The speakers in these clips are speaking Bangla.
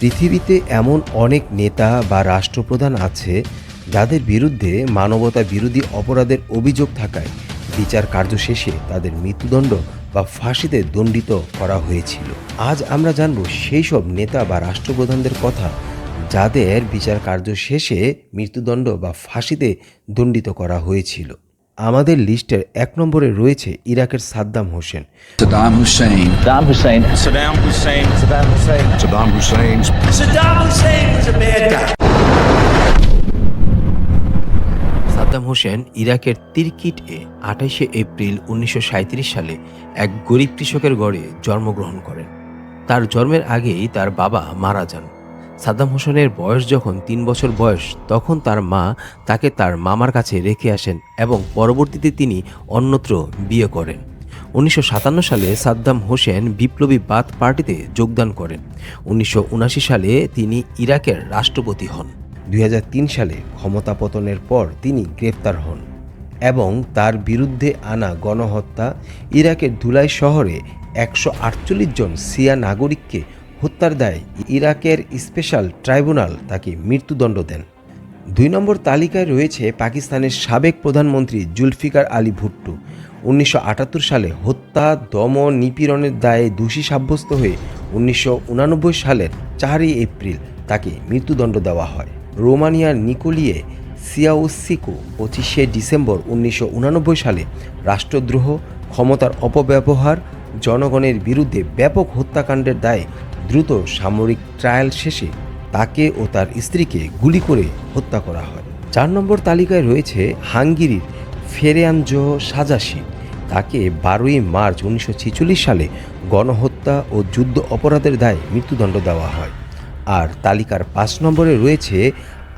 পৃথিবীতে এমন অনেক নেতা বা রাষ্ট্রপ্রধান আছে যাদের বিরুদ্ধে মানবতা বিরোধী অপরাধের অভিযোগ থাকায় বিচার কার্য শেষে তাদের মৃত্যুদণ্ড বা ফাঁসিতে দণ্ডিত করা হয়েছিল। আজ আমরা জানব সেই সব নেতা বা রাষ্ট্রপ্রধানদের কথা যাদের বিচার কার্য শেষে মৃত্যুদণ্ড বা ফাঁসিতে দণ্ডিত করা হয়েছিল। আমাদের লিস্টের ১ নম্বরে রয়েছে ইরাকের Saddam Hossain. Saddam Hussein. Saddam Hussein. Saddam Hussein. Saddam Hussein. Saddam Hussein. Saddam Hussein was a bad guy. Saddam Hossain ইরাকের তিরকিট-এ ২৮শে এপ্রিল ১৯৩৭ সালে এক গরিব কৃষকের ঘরে জন্মগ্রহণ করেন। তার জন্মের আগেই তার বাবা মারা যান। সাদ্দাম হোসেনের বয়স যখন ৩ বছর বয়স, তখন তার মা তাকে তার মামার কাছে রেখে আসেন এবং পরবর্তীতে তিনি অন্যত্র বিয়ে করেন। ১৯৫৭ সালে সাদ্দাম হোসেন বিপ্লবী বাথ পার্টিতে যোগদান করেন। ১৯৭৯ সালে তিনি ইরাকের রাষ্ট্রপতি হন। ২০০৩ সালে ক্ষমতা পতনের পর তিনি গ্রেফতার হন এবং তার বিরুদ্ধে আনা গণহত্যা, ইরাকের ধুলাই শহরে ১৪৮ জন শিয়া নাগরিককে হত্যার দায়ে ইরাকের স্পেশাল ট্রাইব্যুনাল তাকে মৃত্যুদণ্ড দেন। ২ নম্বর তালিকায় রয়েছে পাকিস্তানের সাবেক প্রধানমন্ত্রী জুলফিকার আলী ভুট্টো। ১৯৭৮ সালে হত্যা, দমন, নিপীড়নের দায়ে দোষী সাব্যস্ত হয়ে ১৯৮৯ সালের ৪ এপ্রিল তাকে মৃত্যুদণ্ড দেওয়া হয়। রোমানিয়ার নিকোলিয়ে সিয়াউস্কিকো ২৫শে ডিসেম্বর ১৯৮৯ সালে রাষ্ট্রদ্রোহ, ক্ষমতার অপব্যবহার, জনগণের বিরুদ্ধে ব্যাপক হত্যাকাণ্ডের দায়ে দ্রুত সামরিক ট্রায়াল শেষে তাকে ও তার স্ত্রীকে গুলি করে হত্যা করা হয়। ৪ নম্বর তালিকায় রয়েছে হাঙ্গেরির ফেরেয়ানজো সাজাসি। তাকে ১২ই মার্চ ১৯৪৬ সালে গণহত্যা ও যুদ্ধ অপরাধের দায়ে মৃত্যুদণ্ড দেওয়া হয়। আর তালিকার ৫ নম্বরে রয়েছে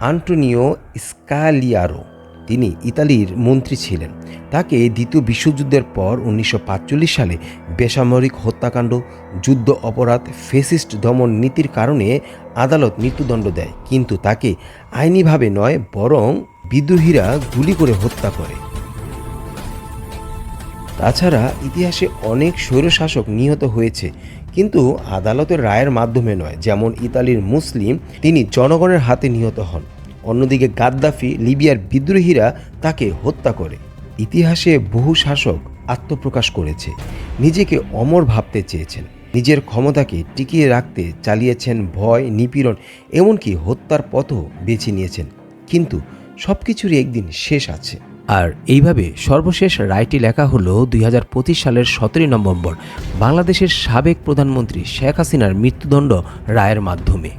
আন্টোনিও স্কালিয়ারো। তিনি ইতালির মন্ত্রী ছিলেন। তাকে দ্বিতীয় বিশ্বযুদ্ধের পর ১৯৪৫ সালে বেসামরিক হত্যাকাণ্ড, যুদ্ধ অপরাধ, ফেসিস্ট দমন নীতির কারণে আদালত মৃত্যুদণ্ড দেয়, কিন্তু তাকে আইনিভাবে নয় বরং বিদ্রোহীরা গুলি করে হত্যা করে। তাছাড়া ইতিহাসে অনেক স্বৈরশাসক নিহত হয়েছে, কিন্তু আদালতের রায়ের মাধ্যমে নয়। যেমন ইতালির মুসলিম, তিনি জনগণের হাতে নিহত হন। অন্যদিকে গাদ্দাফি, লিবিয়ার বিদ্রোহীরা তাকে হত্যা করে। ইতিহাসে বহু শাসক আত্মপ্রকাশ করেছে, নিজেকে অমর ভাবতে চেয়েছেন, নিজের ক্ষমতাকে টিকিয়ে রাখতে চালিয়েছেন ভয়, নিপীড়ন, এমনকি হত্যার পথও বেছে নিয়েছেন। কিন্তু সব কিছুরই একদিন শেষ আছে। আর এইভাবে সর্বশেষ রায়টি লেখা হলো ২০২৫ সালের ১৭ নভেম্বর বাংলাদেশের সাবেক প্রধানমন্ত্রী শেখ হাসিনার মৃত্যুদণ্ড রায়ের মাধ্যমে।